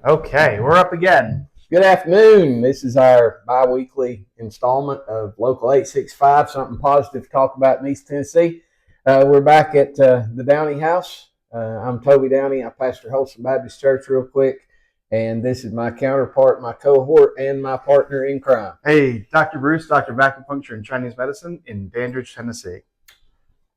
Okay, we're up again. Good afternoon. This is our bi-weekly installment of Local 865, something positive to talk about in East Tennessee. We're back at the Downey House. I'm Toby Downey. I pastor Wholesome Baptist Church real quick. And this is my counterpart, my cohort, and my partner in crime. Hey, Dr. Bruce, Dr. of Acupuncture and Chinese Medicine in Dandridge, Tennessee.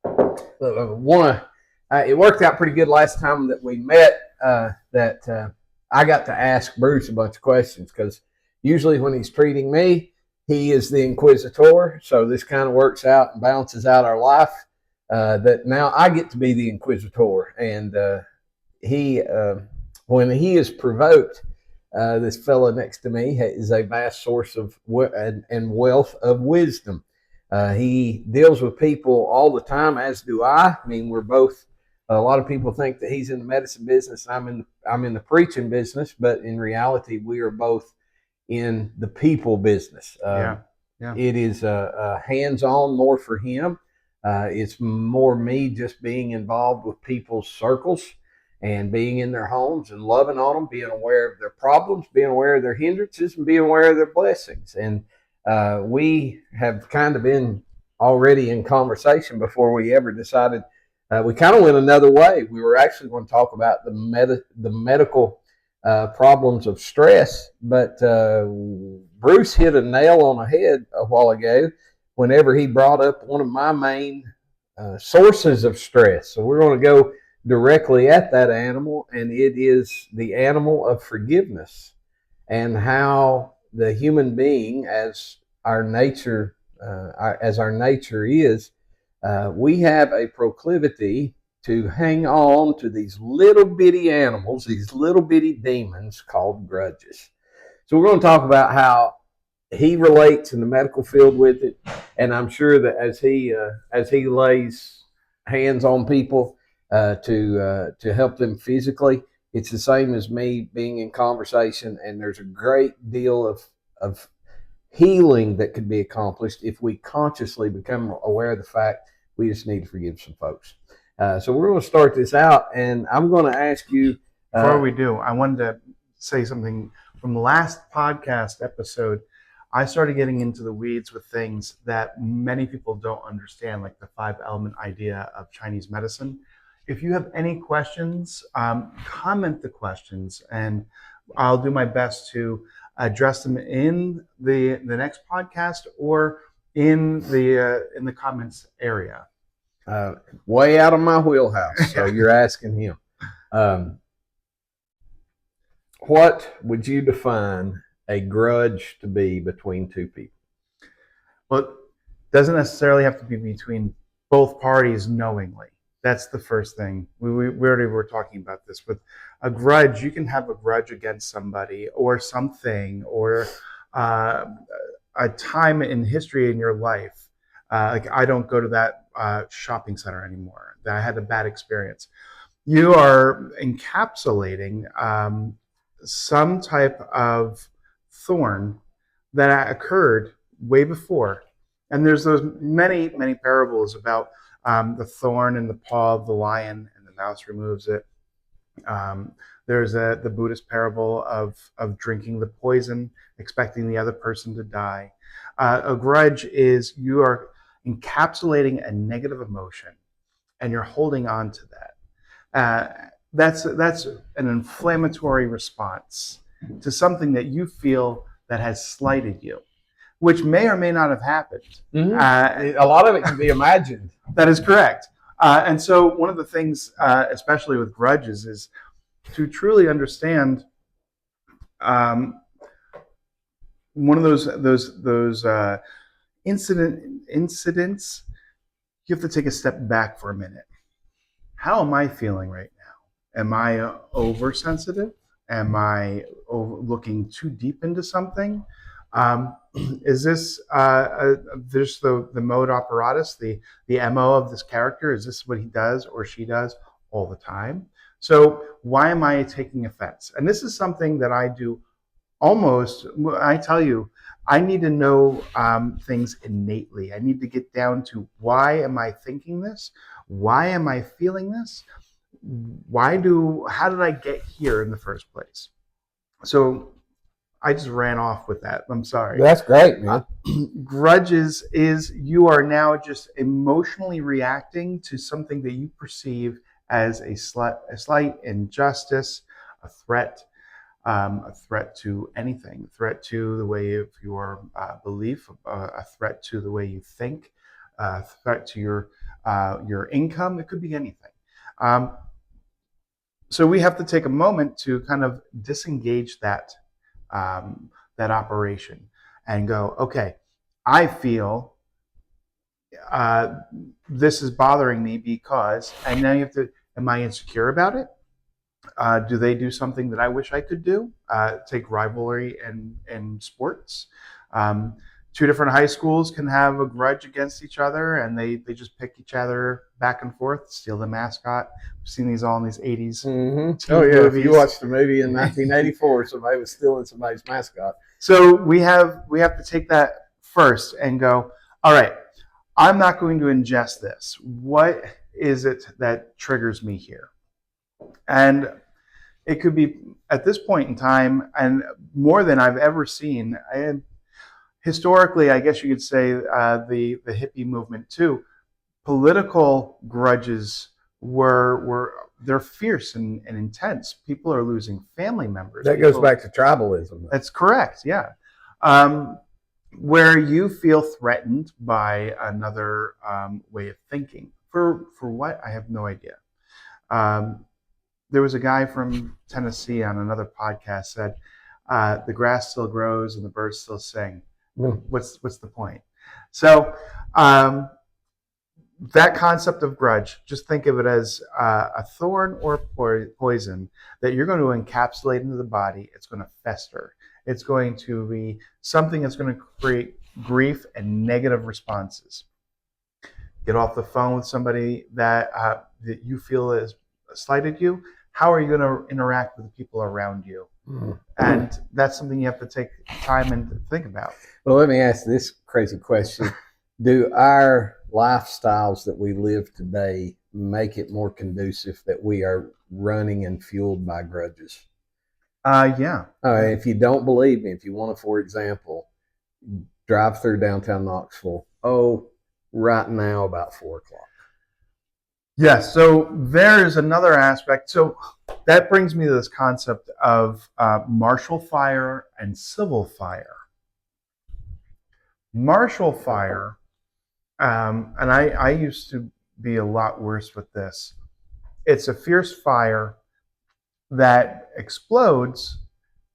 It worked out pretty good last time that we met that I got to ask Bruce a bunch of questions because usually when he's treating me, he is the inquisitor. So this kind of works out and balances out our life. That now I get to be the inquisitor, and when he is provoked, this fellow next to me is a vast source of and wealth of wisdom. He deals with people all the time, as do I. I mean, we're both. A lot of people think that he's in the medicine business. I'm in the preaching business, but in reality, we are both in the people business. Yeah. It is hands-on more for him. It's more me just being involved with people's circles and being in their homes and loving on them, being aware of their problems, being aware of their hindrances, and being aware of their blessings. And we have kind of been already in conversation before we ever decided. We kind of went another way. We were actually going to talk about the medical problems of stress, but Bruce hit a nail on the head a while ago whenever he brought up one of my main sources of stress. So we're going to go directly at that animal, and it is the animal of forgiveness and how the human being, as our nature is, we have a proclivity to hang on to these little bitty animals, these little bitty demons called grudges. So we're going to talk about how he relates in the medical field with it, and I'm sure that as he lays hands on people to help them physically, it's the same as me being in conversation, and there's a great deal of healing that could be accomplished if we consciously become aware of the fact we just need to forgive some folks. So we're going to start this out, and I'm going to ask you. Before we do, I wanted to say something from the last podcast episode. I started getting into the weeds with things that many people don't understand, like the 5-element idea of Chinese medicine. If you have any questions, comment the questions, and I'll do my best to address them in the next podcast or in the comments area. Way out of my wheelhouse. So you're asking him. What would you define a grudge to be between two people? Well, it doesn't necessarily have to be between both parties knowingly. That's the first thing. We already were talking about this. With a grudge, you can have a grudge against somebody or something or a time in history in your life. Like I don't go to that shopping center anymore. That I had a bad experience. You are encapsulating some type of thorn that occurred way before. And there's those many parables about the thorn in the paw of the lion and the mouse removes it. There's the Buddhist parable of drinking the poison, expecting the other person to die. A grudge is you are encapsulating a negative emotion and you're holding on to that. That's an inflammatory response to something that you feel that has slighted you, which may or may not have happened. Mm-hmm. A lot of it can be imagined. That is correct. And so one of the things, especially with grudges, is to truly understand one of those incidents. You have to take a step back for a minute. How am I feeling right now? Am I oversensitive? Am I looking too deep into something? Is this just the mode operatus, the MO of this character? Is this what he does or she does all the time? So why am I taking offense? And this is something that I do almost, I tell you, I need to know things innately. I need to get down to why am I thinking this? Why am I feeling this? How did I get here in the first place? So I just ran off with that. I'm sorry. That's great, man. Grudges is you are now just emotionally reacting to something that you perceive as a slight injustice, a threat to anything, a threat to the way of your belief, a threat to the way you think, a threat to your income. It could be anything. Um, so we have to take a moment to kind of disengage that operation and go, okay, I feel this is bothering me because, and now you have to, am I insecure about it? Do they do something that I wish I could do? Take rivalry and sports. Two different high schools can have a grudge against each other, and they just pick each other back and forth, steal the mascot. We've seen these all in these 80s Mm-hmm. Oh, yeah. movies. If you watched the movie in 1984, somebody was stealing somebody's mascot. So we have to take that first and go, all right, I'm not going to ingest this. What is it that triggers me here? And it could be at this point in time, and more than I've ever seen. Historically, I guess you could say the hippie movement too. Political grudges were they're fierce and intense. People are losing family members. That goes back to tribalism. That's correct. Yeah. Where you feel threatened by another way of thinking. For what? I have no idea. There was a guy from Tennessee on another podcast said, "The grass still grows and the birds still sing." What's the point? So that concept of grudge, just think of it as a thorn or poison that you're going to encapsulate into the body. It's going to fester. It's going to be something that's going to create grief and negative responses. Get off the phone with somebody that you feel has slighted you. How are you going to interact with the people around you? And that's something you have to take time and think about. Well, let me ask this crazy question. Do our lifestyles that we live today make it more conducive that we are running and fueled by grudges? Yeah. If you don't believe me, if you want to, for example, drive through downtown Knoxville, right now about 4 o'clock. Yes. So there's another aspect. So that brings me to this concept of martial fire and civil fire. Martial fire, and I used to be a lot worse with this. It's a fierce fire that explodes,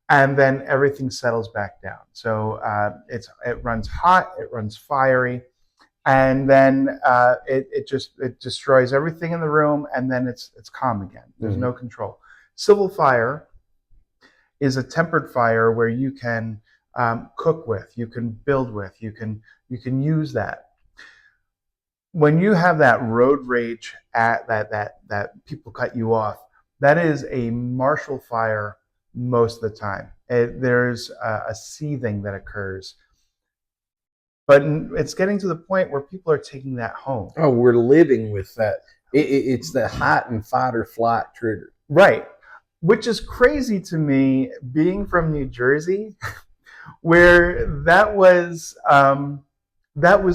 and then everything settles back down. So it runs hot, it runs fiery, and then it destroys everything in the room, and then it's calm again. There's no control. Civil fire is a tempered fire where you can cook with, you can build with, you can use that. When you have that road rage at that people cut you off, that is a martial fire most of the time. There's a seething that occurs. But it's getting to the point where people are taking that home. Oh, we're living with that. It's the height and fight or flight trigger. Right. Which is crazy to me, being from New Jersey, where that was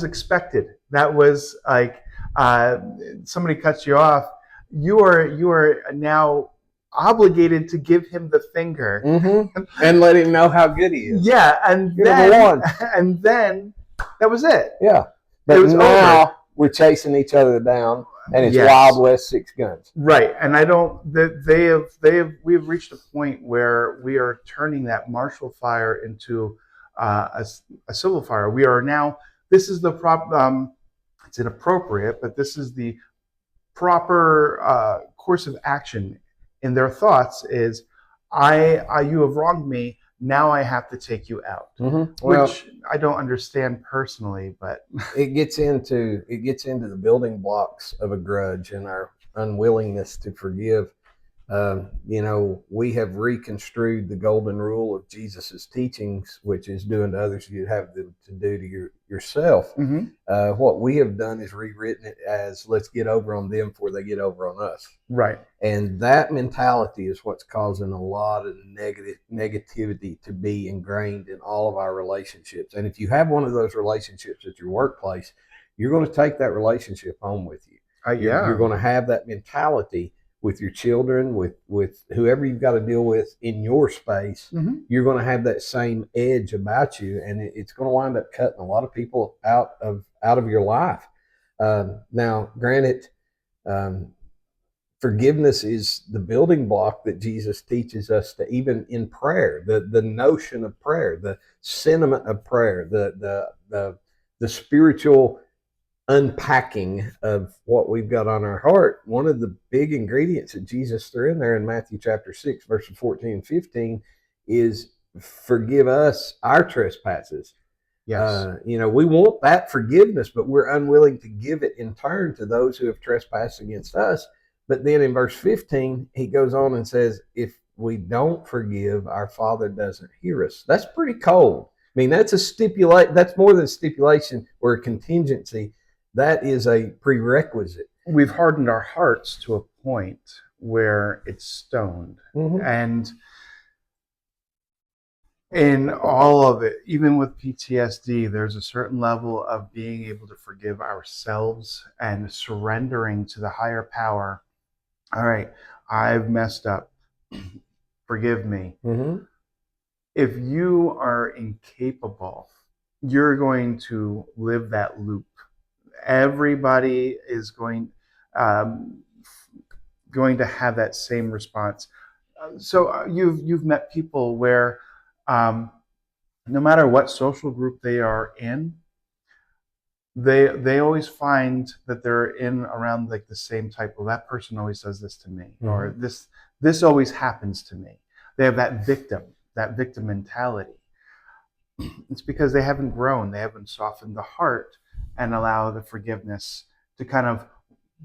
expected. That was like somebody cuts you off, you are now obligated to give him the finger and let him know how good he is. Yeah, and then that was it. Yeah, but now we're chasing each other down, and it's Wild West 6 guns. Right, and I don't. We've reached a point where we are turning that martial fire into a civil fire. We are now. This is the it's inappropriate, but this is the proper course of action in their thoughts. Is you have wronged me. Now I have to take you out, which I don't understand personally, but it gets into the building blocks of a grudge and our unwillingness to forgive. We have reconstrued the golden rule of Jesus's teachings, which is doing to others you have to do to yourself. Mm-hmm. What we have done is rewritten it as let's get over on them before they get over on us. Right. And that mentality is what's causing a lot of negativity to be ingrained in all of our relationships. And if you have one of those relationships at your workplace, you're going to take that relationship home with you. You're going to have that mentality with your children, with whoever you've got to deal with in your space. Mm-hmm. You're going to have that same edge about you, and it's going to wind up cutting a lot of people out of your life. Now, granted, forgiveness is the building block that Jesus teaches us to, even in prayer, the notion of prayer, the sentiment of prayer, the spiritual unpacking of what we've got on our heart. One of the big ingredients that Jesus threw in there in Matthew chapter 6, verses 14 and 15 is forgive us our trespasses. Yes. We want that forgiveness, but we're unwilling to give it in turn to those who have trespassed against us. But then in verse 15, he goes on and says, if we don't forgive, our Father doesn't hear us. That's pretty cold. I mean, that's more than a stipulation or a contingency. That is a prerequisite. We've hardened our hearts to a point where it's stoned. Mm-hmm. And in all of it, even with PTSD, there's a certain level of being able to forgive ourselves and surrendering to the higher power. All right, I've messed up. Forgive me. Mm-hmm. If you are incapable, you're going to live that loop. Everybody is going to have that same response. So you've met people where no matter what social group they are in, they always find that they're in around like the same type. Well, that person always does this to me, mm-hmm. or this always happens to me. They have that victim mentality. It's because they haven't grown, they haven't softened the heart and allow the forgiveness to kind of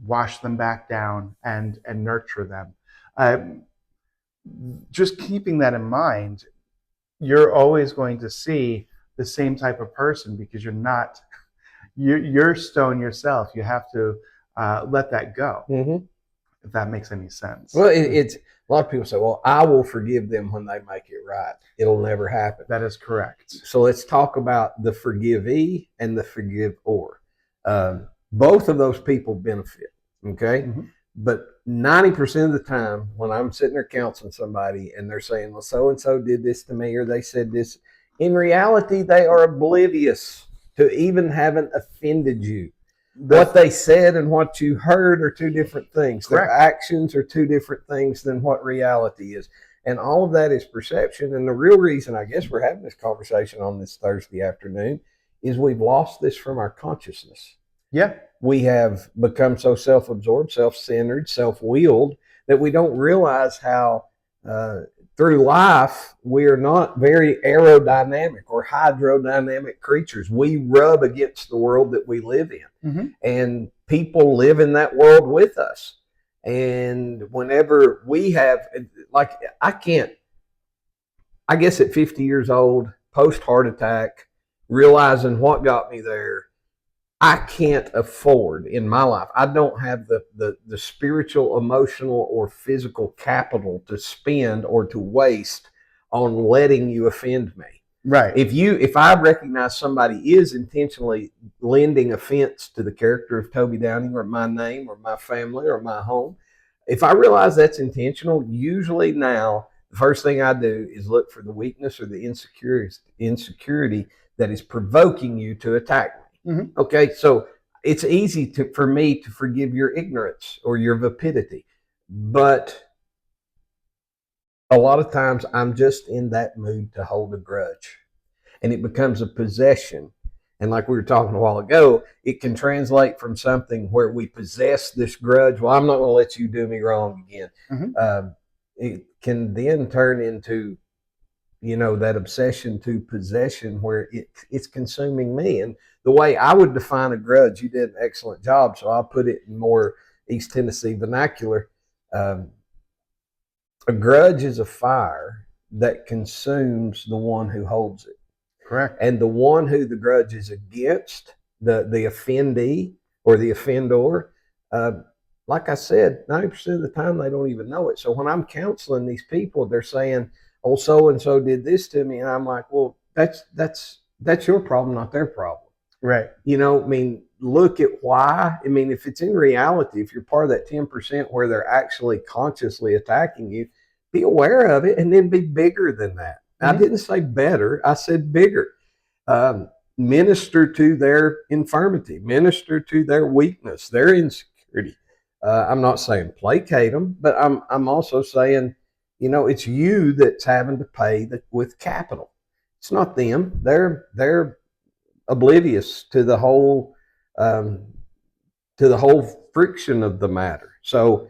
wash them back down and nurture them. Just keeping that in mind, you're always going to see the same type of person because you're stone yourself. You have to let that go. Mm-hmm. If that makes any sense. Well, it's a lot of people say, well, I will forgive them when they make it right. It'll never happen. That is correct. So let's talk about the forgivee and the forgiver. Both of those people benefit, okay? Mm-hmm. But 90% of the time when I'm sitting there counseling somebody and they're saying, well, so-and-so did this to me or they said this, in reality, they are oblivious to even having offended you. What they said and what you heard are two different things. Correct. Their actions are two different things than what reality is. And all of that is perception. And the real reason I guess we're having this conversation on this Thursday afternoon is we've lost this from our consciousness. Yeah. We have become so self-absorbed, self-centered, self-willed that we don't realize how through life we are not very aerodynamic or hydrodynamic creatures. We rub against the world that we live in. Mm-hmm. And people live in that world with us. And whenever we have, like, I guess at 50 years old, post heart attack, realizing what got me there, I can't afford in my life. I don't have the spiritual, emotional, or physical capital to spend or to waste on letting you offend me. Right. If I recognize somebody is intentionally lending offense to the character of Toby Downing or my name or my family or my home, if I realize that's intentional, usually now the first thing I do is look for the weakness or the insecurity that is provoking you to attack me. Mm-hmm. Okay, so it's easy for me to forgive your ignorance or your vapidity, but a lot of times I'm just in that mood to hold a grudge, and it becomes a possession. And like we were talking a while ago, it can translate from something where we possess this grudge. Well, I'm not going to let you do me wrong again. Mm-hmm. It can then turn into, that obsession to possession where it's consuming me. And the way I would define a grudge, you did an excellent job, so I'll put it in more East Tennessee vernacular. A grudge is a fire that consumes the one who holds it. Correct. And the one who the grudge is against, the offendee or the offender, uh, like I said, 90% of the time they don't even know it. So when I'm counseling these people, they're saying, "Oh, so and so did this to me," and I'm like, "Well, that's your problem, not their problem." Right. You know, I mean, look at why. I mean, if it's in reality, if you're part of that 10% where they're actually consciously attacking you, be aware of it and then be bigger than that. I didn't say better, I said bigger. Minister to their infirmity, minister to their weakness, their insecurity. I'm not saying placate them, but I'm also saying, you know, it's you that's having to pay with capital. It's not them. They're oblivious um, to the whole friction of the matter. So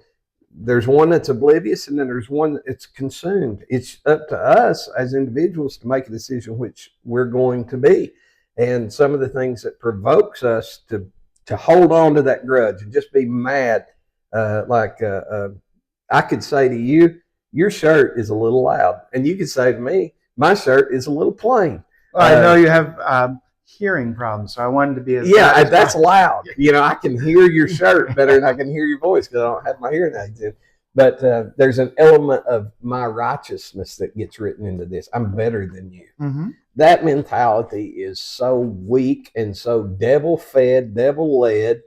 there's one that's oblivious, and then there's one that's consumed. It's up to us as individuals to make a decision which we're going to be. And some of the things that provokes us to hold on to that grudge and just be mad, I could say to you, your shirt is a little loud, and you could say to me, my shirt is a little plain. Well, I know you have hearing problems, so I wanted to be as yeah, loud as that's possible. loud. You know, I can hear your shirt better than I can hear your voice because I don't have my hearing aids in. But there's an element of my righteousness that gets written into this. I'm better than you. Mm-hmm. That mentality is so weak and so devil fed, devil led,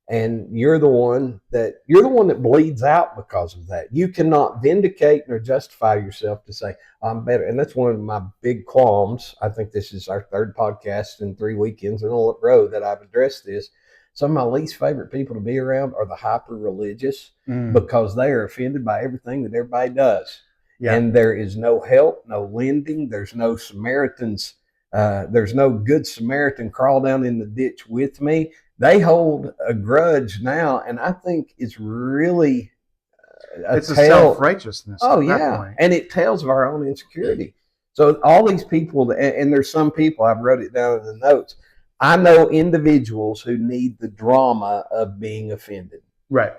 and you're the one that bleeds out because of that. You cannot vindicate nor justify yourself to say I'm better. And that's one of my big qualms. I think this is our third podcast in 3 weekends in a row that I've addressed this. Some of my least favorite people to be around are the hyper religious because they are offended by everything that everybody does. Yeah. And there is no help, no lending. There's no Samaritans. There's no good Samaritan crawl down in the ditch with me. They hold a grudge now, and I think it's really it's a self-righteousness. Oh, yeah. And it tells of our own insecurity. So all these people, and there's some people, I've wrote it down in the notes, I know individuals who need the drama of being offended. Right.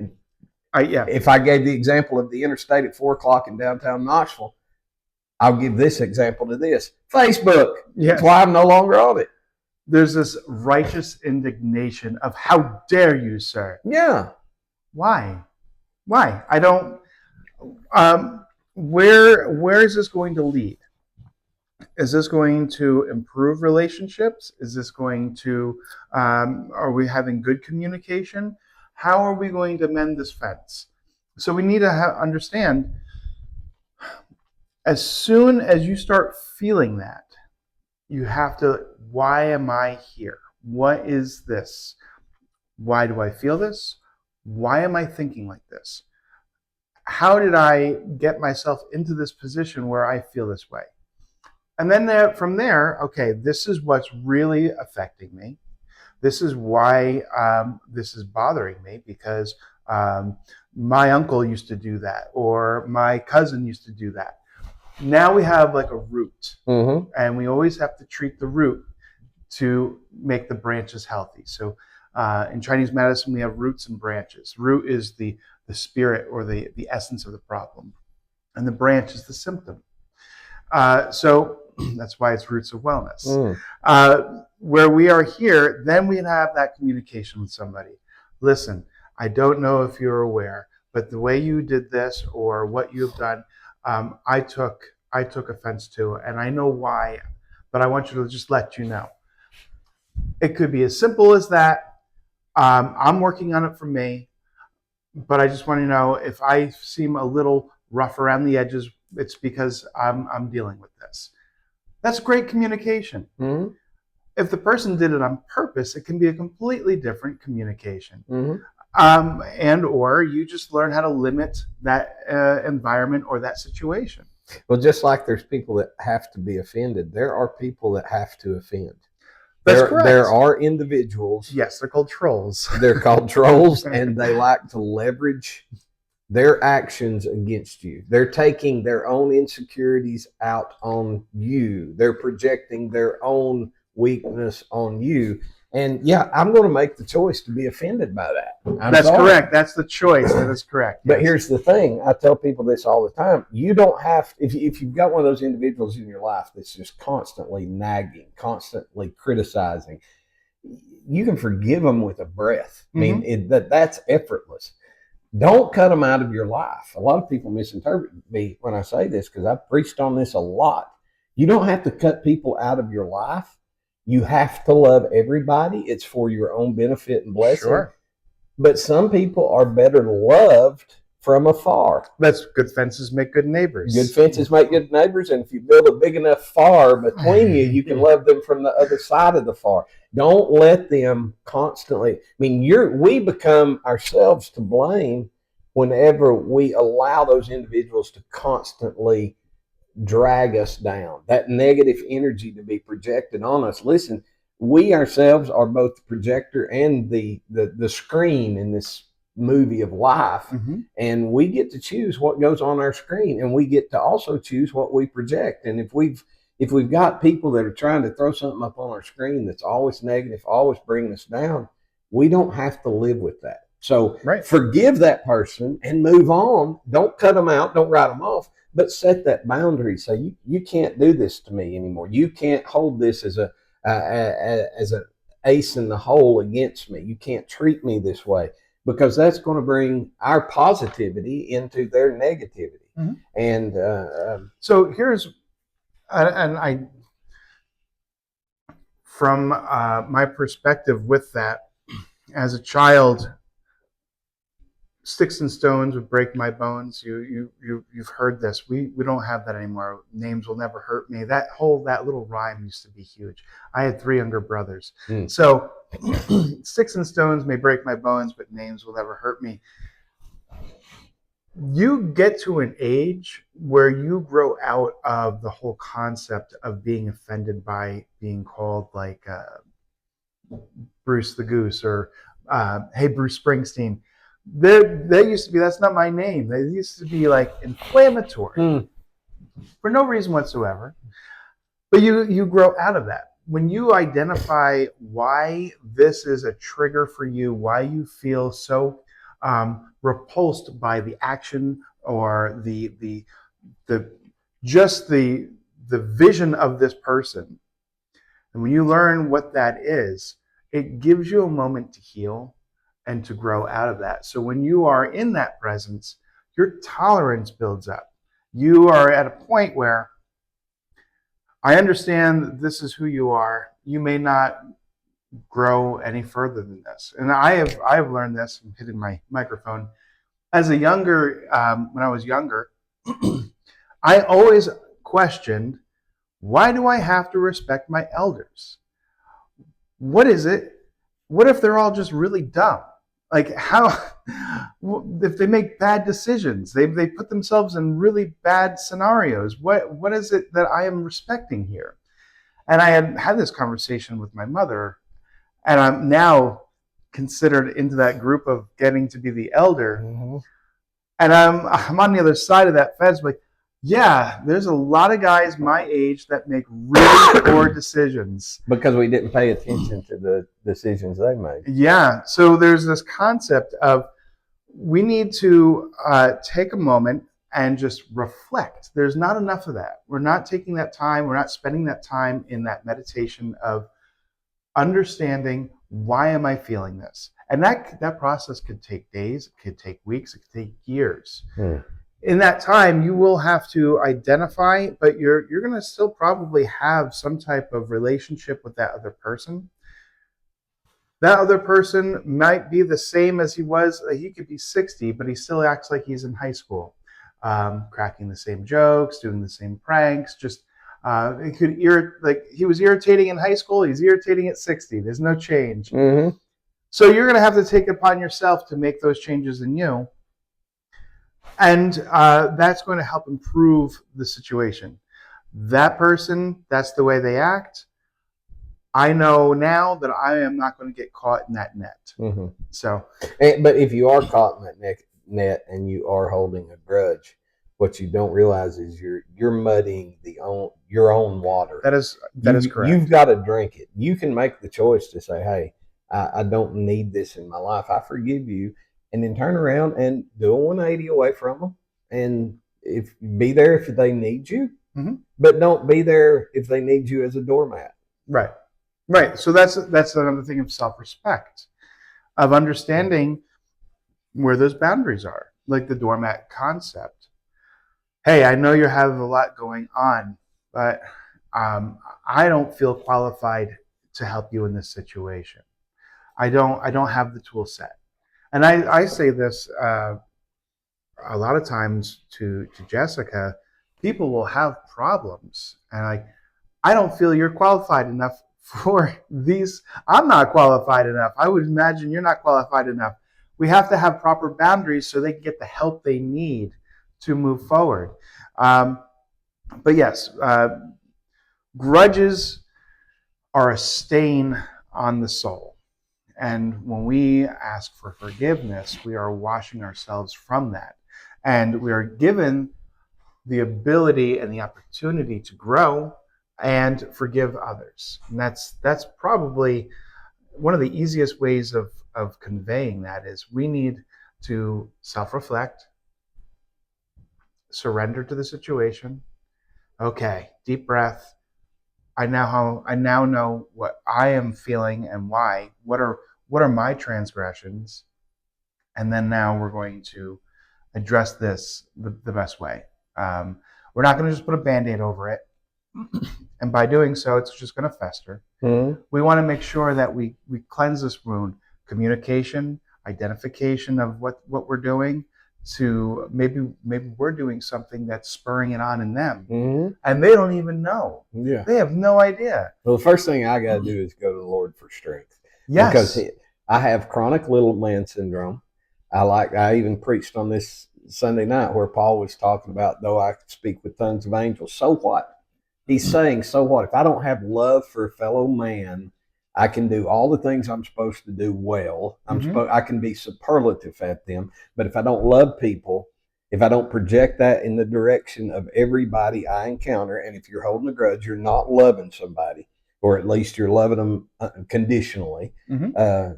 Yeah. If I gave the example of the interstate at 4:00 in downtown Knoxville, I'll give this example to this. Facebook. Yes. That's why I'm no longer on it. There's this righteous indignation of how dare you, sir? Yeah. Why? I don't. Where is this going to lead? Is this going to improve relationships? Is this going to? Are we having good communication? How are we going to mend this fence? So we need to understand. As soon as you start feeling that, you have to, why am I here? What is this? Why do I feel this? Why am I thinking like this? How did I get myself into this position where I feel this way? And then from there, okay, this is what's really affecting me. This is why this is bothering me because my uncle used to do that or my cousin used to do that. Now we have like a root, and we always have to treat the root to make the branches healthy. So in Chinese medicine, we have roots and branches. Root is the spirit or the essence of the problem, and the branch is the symptom. So that's why it's Roots of Wellness. Where we are here, then we have that communication with somebody. Listen, I don't know if you're aware, but the way you did this or what you've done, I took offense to, and I know why, but I want you to just let you know. It could be as simple as that. I'm working on it for me, but I just want to know if I seem a little rough around the edges, it's because I'm dealing with this. That's great communication. Mm-hmm. If the person did it on purpose, it can be a completely different communication. Mm-hmm. And or you just learn how to limit that environment or that situation. Well, just like there's people that have to be offended, there are people that have to offend. That's correct. There are individuals. Yes, they're called trolls. They're called trolls, and they like to leverage their actions against you. They're taking their own insecurities out on you. They're projecting their own weakness on you. And yeah, I'm going to make the choice to be offended by that. That's correct. That's the choice. That is correct. But here's the thing. I tell people this all the time. You don't have, if you've got one of those individuals in your life that's just constantly nagging, constantly criticizing, you can forgive them with a breath. I mean, that's effortless. Don't cut them out of your life. A lot of people misinterpret me when I say this because I've preached on this a lot. You don't have to cut people out of your life. You have to love everybody. It's for your own benefit and blessing. Sure. But some people are better loved from afar. That's good fences make good neighbors. Good fences make good neighbors. And if you build a big enough far between you, you can love them from the other side of the far. Don't let them constantly. I mean, we become ourselves to blame whenever we allow those individuals to constantly drag us down, that negative energy to be projected on us. Listen, we ourselves are both the projector and the screen in this movie of life, and we get to choose what goes on our screen, and we get to also choose what we project. And if we've got people that are trying to throw something up on our screen that's always negative, always bringing us down, we don't have to live with that. So forgive that person and move on. Don't cut them out. Don't write them off. But set that boundary. Say you can't do this to me anymore. You can't hold this as an ace in the hole against me. You can't treat me this way, because that's going to bring our positivity into their negativity. And so here's, from my perspective with that, as a child, sticks and stones would break my bones. You've heard this. We don't have that anymore. Names will never hurt me. That little rhyme used to be huge. I had 3 younger brothers. So sticks and stones may break my bones, but names will never hurt me. You get to an age where you grow out of the whole concept of being offended by being called like Bruce the Goose or hey, Bruce Springsteen. They used to be, that's not my name. They used to be like inflammatory for no reason whatsoever. But you grow out of that. When you identify why this is a trigger for you, why you feel so repulsed by the action or the vision of this person, and when you learn what that is, it gives you a moment to heal and to grow out of that. So when you are in that presence, your tolerance builds up. You are at a point where I understand this is who you are. You may not grow any further than this. And I have learned this. I'm hitting my microphone. As when I was younger, I always questioned, why do I have to respect my elders? What is it? What if they're all just really dumb? Like, how, if they make bad decisions, they put themselves in really bad scenarios, what is it that I am respecting here? And I had this conversation with my mother, and I'm now considered into that group of getting to be the elder. And I'm on the other side of that fence, like, yeah, there's a lot of guys my age that make really poor decisions. Because we didn't pay attention to the decisions they made. Yeah. So there's this concept of we need to take a moment and just reflect. There's not enough of that. We're not taking that time. We're not spending that time in that meditation of understanding, why am I feeling this? And that process could take days, it could take weeks, it could take years. In that time, you will have to identify, but you're going to still probably have some type of relationship with that other person. That other person might be the same as he was. He could be 60, but he still acts like he's in high school, cracking the same jokes, doing the same pranks. Just it could like he was irritating in high school. He's irritating at 60. There's no change. So you're going to have to take it upon yourself to make those changes in you. And that's going to help improve the situation. That person, that's the way they act. I know now that I am not going to get caught in that net. So, but if you are caught in that net and you are holding a grudge, What you don't realize is you're muddying your own water. That is correct. You've got to drink it. You can make the choice to say, "Hey, I don't need this in my life. I forgive you," and then turn around and do a 180 away from them, and if be there if they need you, but don't be there if they need you as a doormat. Right. Right. So that's another thing of self-respect, of understanding where those boundaries are, like the doormat concept. Hey, I know you have a lot going on, but I don't feel qualified to help you in this situation. I don't have the tool set. And I say this a lot of times to Jessica. People will have problems, and I don't feel you're qualified enough for these. I'm not qualified enough. I would imagine you're not qualified enough. We have to have proper boundaries so they can get the help they need to move forward. But yes, grudges are a stain on the soul. And when we ask for forgiveness, we are washing ourselves from that. And we are given the ability and the opportunity to grow and forgive others. And that's probably one of the easiest ways of conveying that is we need to self-reflect, surrender to the situation. Okay, deep breath. I now know what I am feeling and why. What are my transgressions? And then now we're going to address this the best way. We're not going to just put a Band-Aid over it. And by doing so, it's just going to fester. Mm-hmm. We want to make sure that we cleanse this wound. Communication, identification of what we're doing, to maybe we're doing something that's spurring it on in them. Mm-hmm. And they don't even know. Yeah. They have no idea. Well, the first thing I got to do is go to the Lord for strength. Yes. Because I have chronic little man syndrome. I even preached on this Sunday night where Paul was talking about, though I speak with tongues of angels, so what? He's saying, so what? If I don't have love for a fellow man, I can do all the things I'm supposed to do well. I can be superlative at them. But if I don't love people, if I don't project that in the direction of everybody I encounter, and if you're holding a grudge, you're not loving somebody, or at least you're loving them conditionally. Mm-hmm.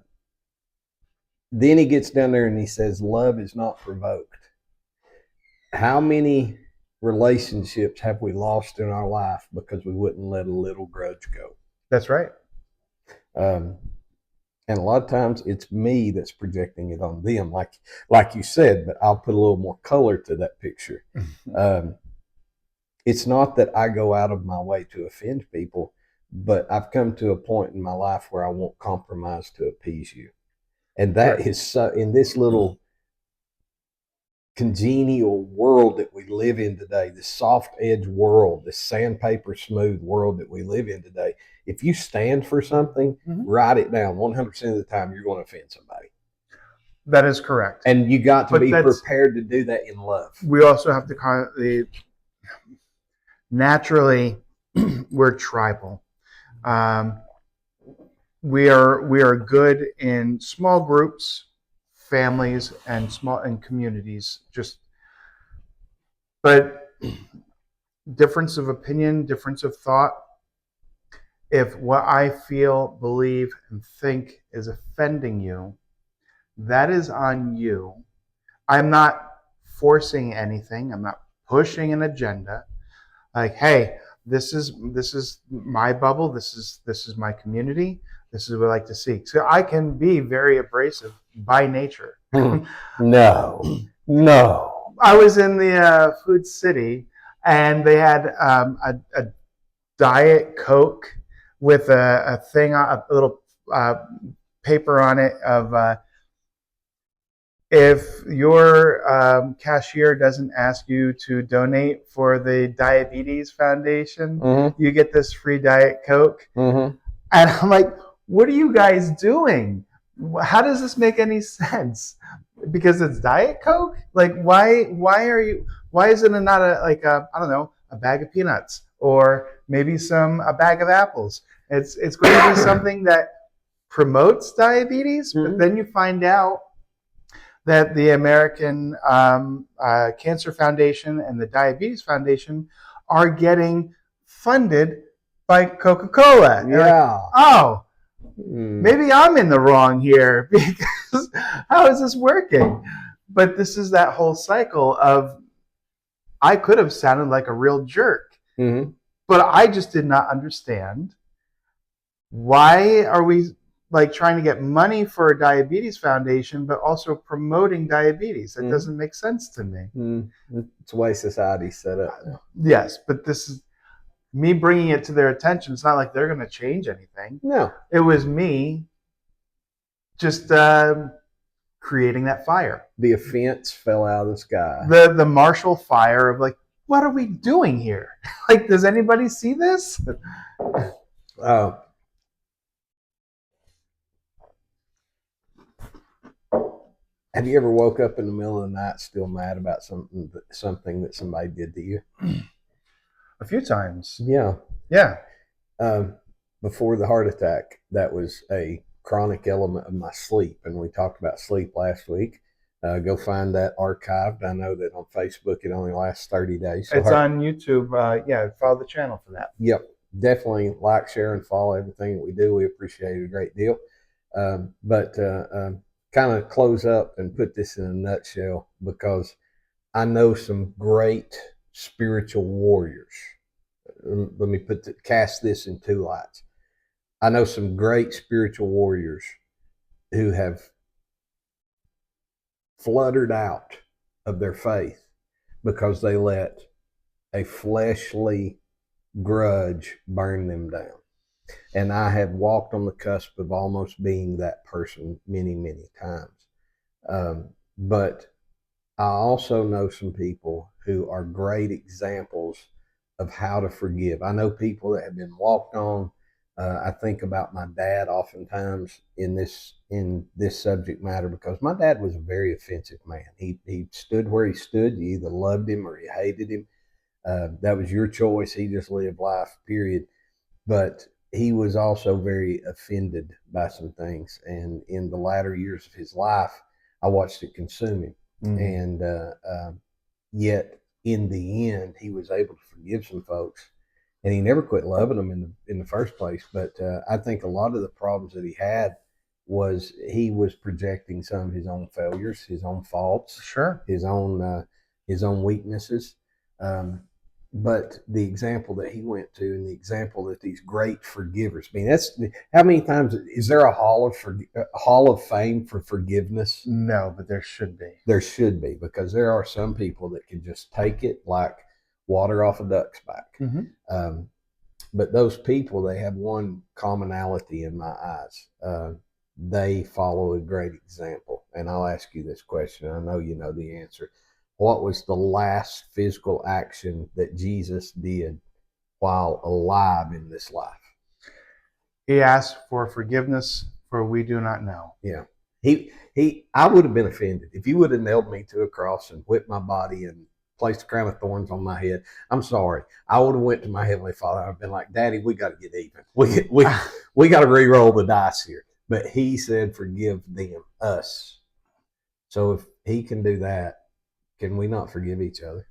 Then he gets down there and he says, love is not provoked. How many relationships have we lost in our life because we wouldn't let a little grudge go? That's right. And a lot of times it's me that's projecting it on them, like you said, but I'll put a little more color to that picture. It's not that I go out of my way to offend people, but I've come to a point in my life where I won't compromise to appease you. And that is so, in this little congenial world that we live in today, this soft edge world, this sandpaper smooth world that we live in today, if you stand for something, write it down. 100% of the time, you're going to offend somebody. That is correct. And you got to be prepared to do that in love. We also have to naturally, we're tribal. We are good in small groups, families, and communities. But difference of opinion, difference of thought. If what I feel, believe, and think is offending you, that is on you. I'm not forcing anything. I'm not pushing an agenda. Like, hey, this is my bubble. This is my community. This is what I like to see. So I can be very abrasive by nature. No. I was in the Food City, and they had a Diet Coke with a thing, a little paper on it of if your cashier doesn't ask you to donate for the Diabetes Foundation, you get this free Diet Coke. And I'm like, what are you guys doing? How does this make any sense? Because it's Diet Coke? Like, why is it not a bag of peanuts, or maybe a bag of apples? It's going to be something that promotes diabetes, but then you find out that the American Cancer Foundation and the Diabetes Foundation are getting funded by Coca-Cola. Yeah. Oh, maybe I'm in the wrong here because how is this working? But this is that whole cycle of I could have sounded like a real jerk, Mm-hmm. but I just did not understand why are we like trying to get money for a diabetes foundation, but also promoting diabetes. That doesn't make sense to me. It's the way society's set up now. Yes, but this is me bringing it to their attention. It's not like they're going to change anything. No. It was me just creating that fire. The offense fell out of the sky. The Marshall fire of like, what are we doing here? Like, does anybody see this? Have you ever woke up in the middle of the night still mad about something that somebody did to you? A few times. Yeah. Yeah. Before the heart attack, that was a chronic element of my sleep. And we talked about sleep last week. Go find that archived. I know that on Facebook it only lasts 30 days. So it's on YouTube. Follow the channel for that. Yep. Definitely like, share, and follow everything that we do. We appreciate it a great deal. Kind of close up and put this in a nutshell, because I know some great spiritual warriors. Let me cast this in two lights. I know some great spiritual warriors who have fluttered out of their faith because they let a fleshly grudge burn them down. And I have walked on the cusp of almost being that person many, many times. But I also know some people who are great examples of how to forgive. I know people that have been walked on. I think about my dad oftentimes in this subject matter, because my dad was a very offensive man. He stood where he stood. You either loved him or you hated him. That was your choice. He just lived life, period. But he was also very offended by some things. And in the latter years of his life, I watched it consume him. And yet, in the end, he was able to forgive some folks. And he never quit loving them in the first place. But I think a lot of the problems that he had was he was projecting some of his own failures, his own faults, sure, his own weaknesses. But the example that he went to, and the example that these great forgivers, I mean, that's how many times is there a hall of fame for forgiveness? No, but there should be. There should be, because there are some people that can just take it like water off a duck's back. Mm-hmm. But those people, they have one commonality in my eyes. They follow a great example. And I'll ask you this question. I know you know the answer. What was the last physical action that Jesus did while alive in this life? He asked for forgiveness, for we do not know. Yeah. I would have been offended if you would have nailed me to a cross and whipped my body and placed a crown of thorns on my head. I'm sorry. I would have went to my Heavenly Father. I've been like, Daddy, we got to get even. We got to re-roll the dice here. But he said, forgive them, us. So if he can do that, can we not forgive each other?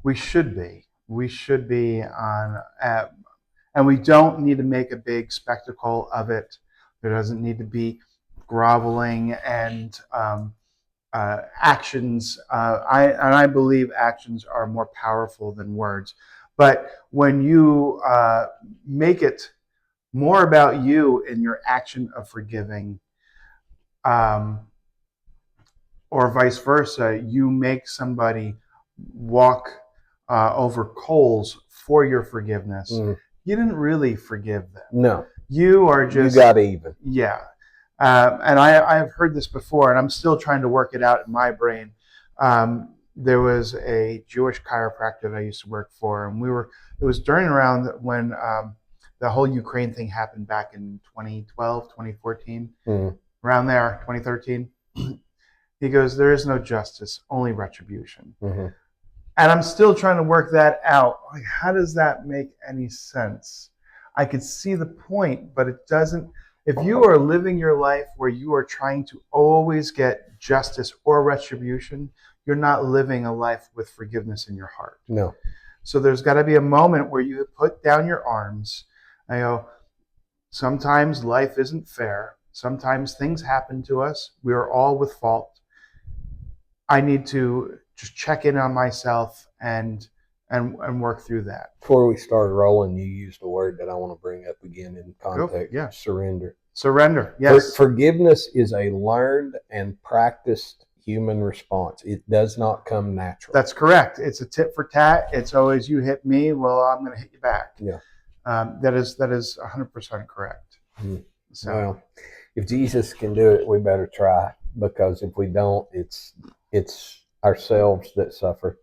We should be. We should be on, and we don't need to make a big spectacle of it. There doesn't need to be groveling and actions. I believe actions are more powerful than words. But when you make it more about you in your action of forgiving, or vice versa, you make somebody walk over coals for your forgiveness. You didn't really forgive them. No. You are just... You got even. Yeah. And I've heard this before, and I'm still trying to work it out in my brain. There was a Jewish chiropractor that I used to work for, and it was during around when the whole Ukraine thing happened back in 2012, 2014, around there, 2013. He goes, there is no justice, only retribution. Mm-hmm. And I'm still trying to work that out. Like, how does that make any sense? I could see the point, but it doesn't. If you are living your life where you are trying to always get justice or retribution, you're not living a life with forgiveness in your heart. No. So there's got to be a moment where you put down your arms. I go, sometimes life isn't fair. Sometimes things happen to us. We are all with fault. I need to just check in on myself and work through that. Before we started rolling, you used a word that I want to bring up again in context. Yeah. Surrender. Surrender. Yes. Forgiveness is a learned and practiced human response. It does not come natural. That's correct. It's a tit for tat. It's always you hit me, well, I'm going to hit you back. Yeah. That is 100% correct. So. Well, if Jesus can do it, we better try, because if we don't, it's ourselves that suffer.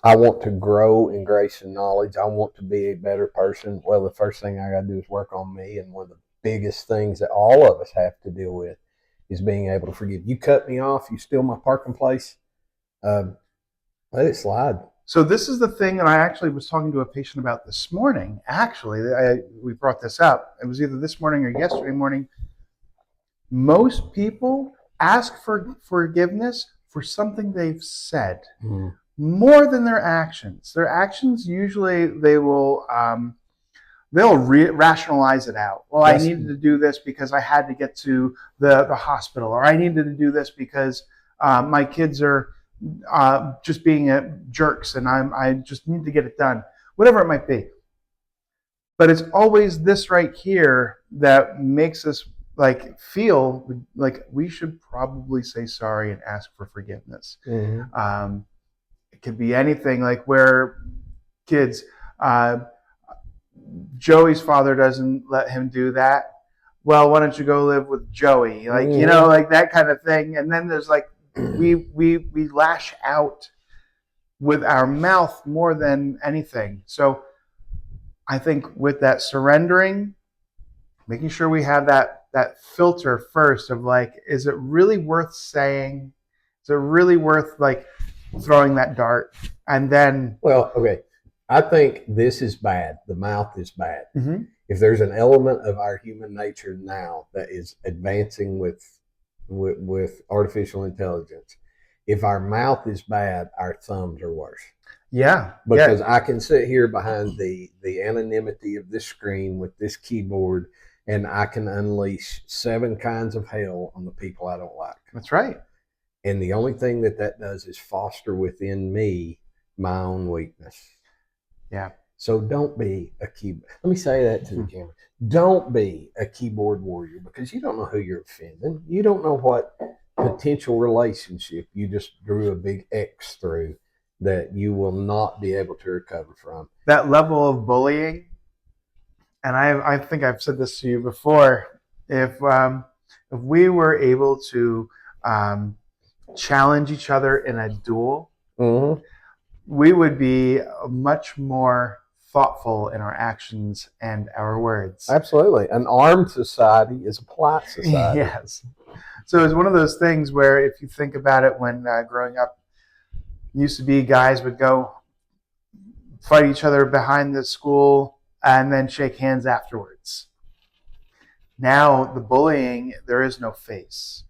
I want to grow in grace and knowledge. I want to be a better person. Well, the first thing I got to do is work on me. And one of the biggest things that all of us have to deal with is being able to forgive. You cut me off. You steal my parking place. Let it slide. So this is the thing that I actually was talking to a patient about this morning. Actually, we brought this up. It was either this morning or yesterday morning. Most people ask for forgiveness for something they've said. More than their actions. Their actions usually they'll rationalize it out. Well, yes. I needed to do this because I had to get to the hospital, or I needed to do this because my kids are just being jerks, and I just need to get it done. Whatever it might be. But it's always this right here that makes us feel like we should probably say sorry and ask for forgiveness. Mm-hmm. It could be anything, like where kids, Joey's father doesn't let him do that. Well, why don't you go live with Joey? Like that kind of thing. And then there's we lash out with our mouth more than anything. So I think with that surrendering, making sure we have that filter first of is it really worth saying? Is it really worth throwing that dart? And then, well, okay, I think this is bad. The mouth is bad. Mm-hmm. If there's an element of our human nature now that is advancing with artificial intelligence, if our mouth is bad, our thumbs are worse. Yeah, because I can sit here behind the anonymity of this screen with this keyboard, and I can unleash 7 kinds of hell on the people I don't like. That's right. And the only thing that does is foster within me my own weakness. Yeah. So don't be a keyboard. Let me say that to the camera. Don't be a keyboard warrior, because you don't know who you're offending. You don't know what potential relationship you just drew a big X through that you will not be able to recover from. That level of bullying, and I think I've said this to you before, if we were able to challenge each other in a duel, mm-hmm. we would be much more thoughtful in our actions and our words. Absolutely. An armed society is a polite society. Yes. So it's one of those things where, if you think about it, when growing up, used to be guys would go fight each other behind the school and then shake hands afterwards. Now, the bullying, there is no face.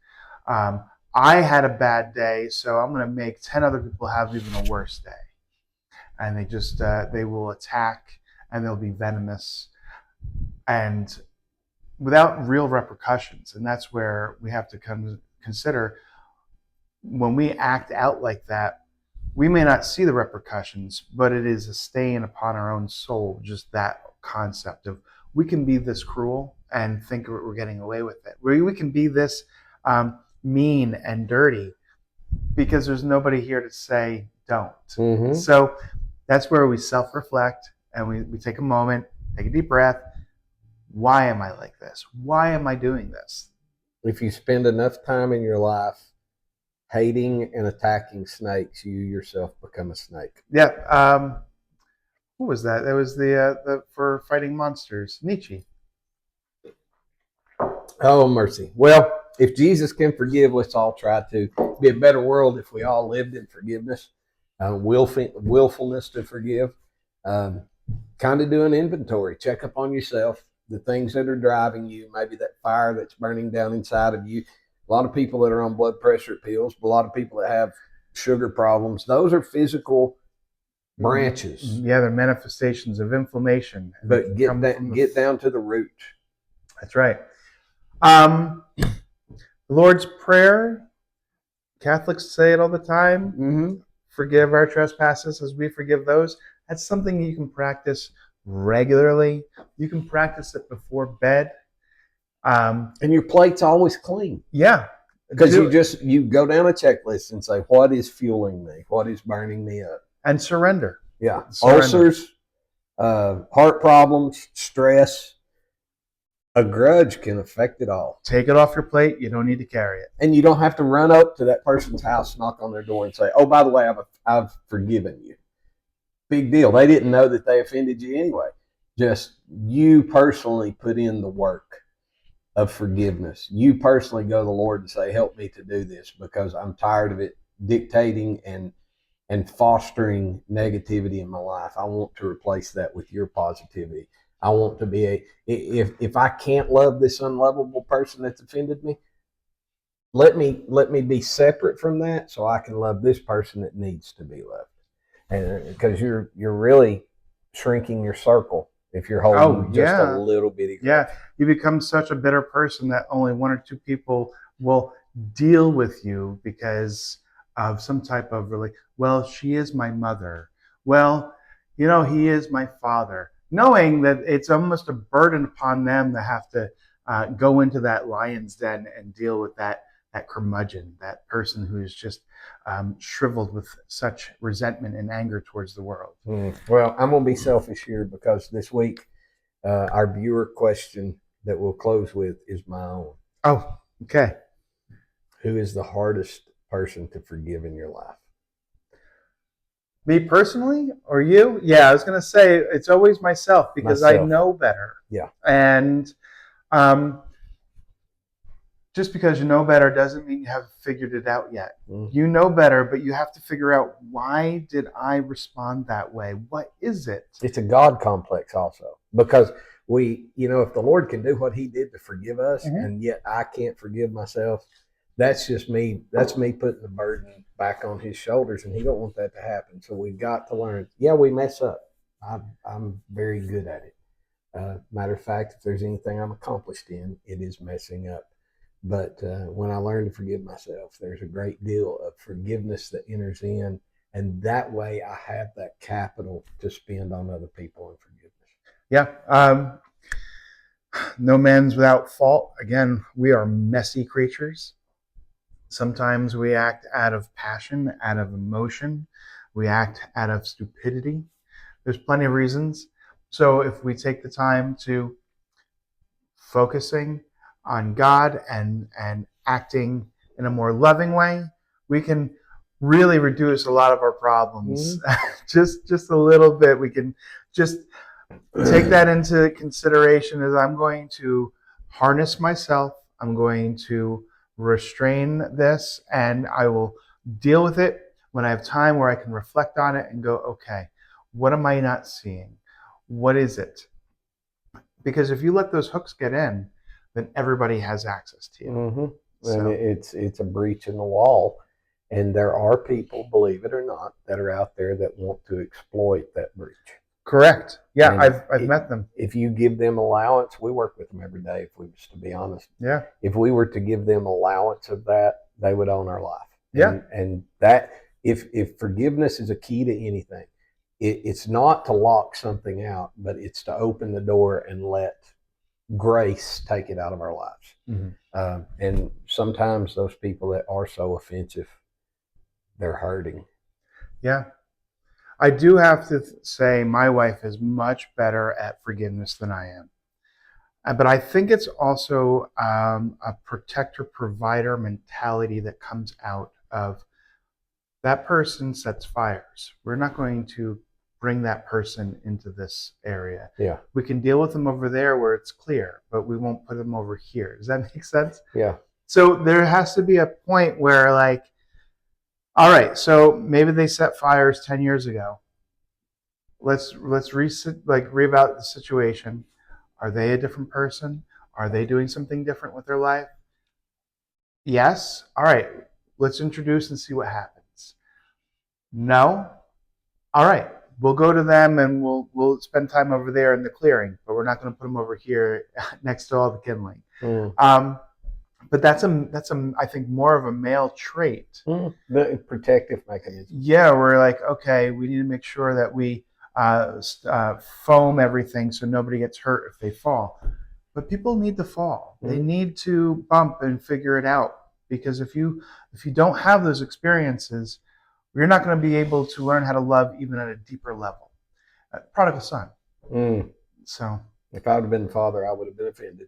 I had a bad day, so I'm going to make 10 other people have even a worse day. And they just, they will attack, and they'll be venomous, and without real repercussions. And that's where we have to consider, when we act out like that, we may not see the repercussions, but it is a stain upon our own soul, just that concept of we can be this cruel and think we're getting away with it. We can be this mean and dirty because there's nobody here to say don't. Mm-hmm. So that's where we self-reflect, and we take a moment, take a deep breath. Why am I like this? Why am I doing this? If you spend enough time in your life hating and attacking snakes, you yourself become a snake. Yeah. Who was that? That was the for fighting monsters, Nietzsche. Oh, mercy. Well, if Jesus can forgive, let's all try to. It'd be a better world if we all lived in forgiveness, willfulness to forgive. Kind of do an inventory. Check up on yourself. the things that are driving you, maybe that fire that's burning down inside of you. A lot of people that are on blood pressure pills, but a lot of people that have sugar problems, those are physical branches. Yeah, they're manifestations of inflammation. But get down to the root. That's right. The Lord's Prayer, Catholics say it all the time. Mm-hmm. Forgive our trespasses as we forgive those. That's something you can practice regularly. You can practice it before bed. And your plate's always clean. Yeah. Because you go down a checklist and say, what is fueling me? What is burning me up? And surrender. Yeah. Ulcers, heart problems, stress. A grudge can affect it all. Take it off your plate. You don't need to carry it. And you don't have to run up to that person's house, knock on their door and say, oh, by the way, I've forgiven you. Big deal. They didn't know that they offended you anyway. Just you personally put in the work of forgiveness. You personally go to the Lord and say, help me to do this because I'm tired of it dictating and fostering negativity in my life. I want to replace that with your positivity. I want to be if I can't love this unlovable person that's offended me, let me be separate from that so I can love this person that needs to be loved. And because you're really shrinking your circle if you're holding just a little bitty grudge. Yeah, you become such a bitter person that only one or two people will deal with you because of some type of well, she is my mother. Well, he is my father. Knowing that it's almost a burden upon them to have to go into that lion's den and deal with that curmudgeon, that person who is just shriveled with such resentment and anger towards the world. Well, I'm going to be selfish here because this week our viewer question that we'll close with is my own. Oh, okay. Who is the hardest person to forgive in your life? Me personally or you? Yeah, I was going to say it's always myself because I know better. Yeah. And just because you know better doesn't mean you have figured it out yet. You know better, but you have to figure out, why did I respond that way? What is it? It's a God complex also, because if the Lord can do what he did to forgive us, and yet I can't forgive myself, that's just me. That's me putting the burden back on his shoulders, and he don't want that to happen. So we've got to learn. Yeah, we mess up. I'm very good at it. Matter of fact, if there's anything I'm accomplished in, it is messing up. But when I learn to forgive myself, there's a great deal of forgiveness that enters in, and that way I have that capital to spend on other people in forgiveness. Yeah. No man's without fault. Again, we are messy creatures. Sometimes we act out of passion, out of emotion. We act out of stupidity. There's plenty of reasons. So if we take the time to focusing on God and acting in a more loving way, we can really reduce a lot of our problems. just a little bit. We can just take that into consideration as I'm going to harness myself. I'm going to restrain this, and I will deal with it when I have time where I can reflect on it and go, okay, what am I not seeing? What is it? Because if you let those hooks get in, then everybody has access to you. And it's a breach in the wall. And there are people, believe it or not, that are out there that want to exploit that breach. Correct. Yeah, I've met them. If you give them allowance, we work with them every day, if we was to be honest. Yeah. If we were to give them allowance of that, they would own our life. Yeah. And that, if forgiveness is a key to anything, it's not to lock something out, but it's to open the door and let grace take it out of our lives. And sometimes those people that are so offensive, they're hurting. Yeah. I do have to say my wife is much better at forgiveness than I am. But I think it's also a protector-provider mentality that comes out of that person sets fires. We're not going to bring that person into this area. Yeah. We can deal with them over there where it's clear, but we won't put them over here. Does that make sense? Yeah. So there has to be a point where all right, so maybe they set fires 10 years ago. Let's reevaluate the situation. Are they a different person? Are they doing something different with their life? Yes. All right. Let's introduce and see what happens. No. All right. We'll go to them and we'll spend time over there in the clearing, but we're not going to put them over here next to all the kindling. But that's I think more of a male trait. The protective mechanism. Yeah, we're like, okay, we need to make sure that we foam everything so nobody gets hurt if they fall. But people need to fall. They need to bump and figure it out, because if you don't have those experiences, you're not going to be able to learn how to love even at a deeper level. Prodigal son. So if I would have been the father, I would have been offended.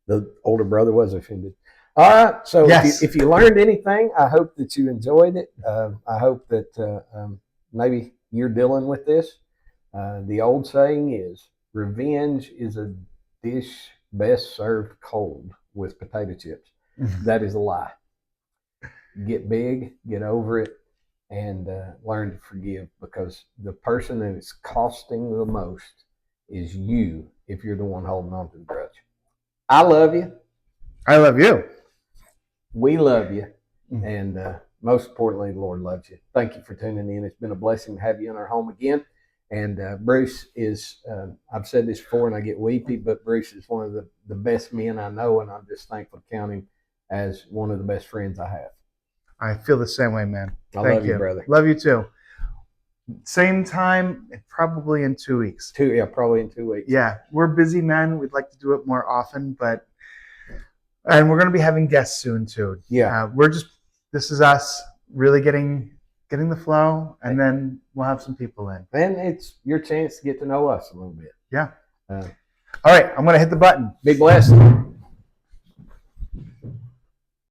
The older brother was offended. All right. So yes. if you learned anything, I hope that you enjoyed it. I hope that maybe you're dealing with this. The old saying is, revenge is a dish best served cold with potato chips. That is a lie. Get big, get over it, and learn to forgive, because the person that it's costing the most is you if you're the one holding on to the grudge. I love you. I love you. We love you. And most importantly, the Lord loves you. Thank you for tuning in. It's been a blessing to have you in our home again. And Bruce is, I've said this before and I get weepy, but Bruce is one of the best men I know, and I'm just thankful to count him as one of the best friends I have. I feel the same way, man. I love you, brother. Love you too. Same time, probably in 2 weeks. Probably in 2 weeks. Yeah, we're busy men. We'd like to do it more often, and we're going to be having guests soon too. Yeah, this is us really getting the flow, and then we'll have some people in. And it's your chance to get to know us a little bit. Yeah. All right, I'm going to hit the button. Be blessed.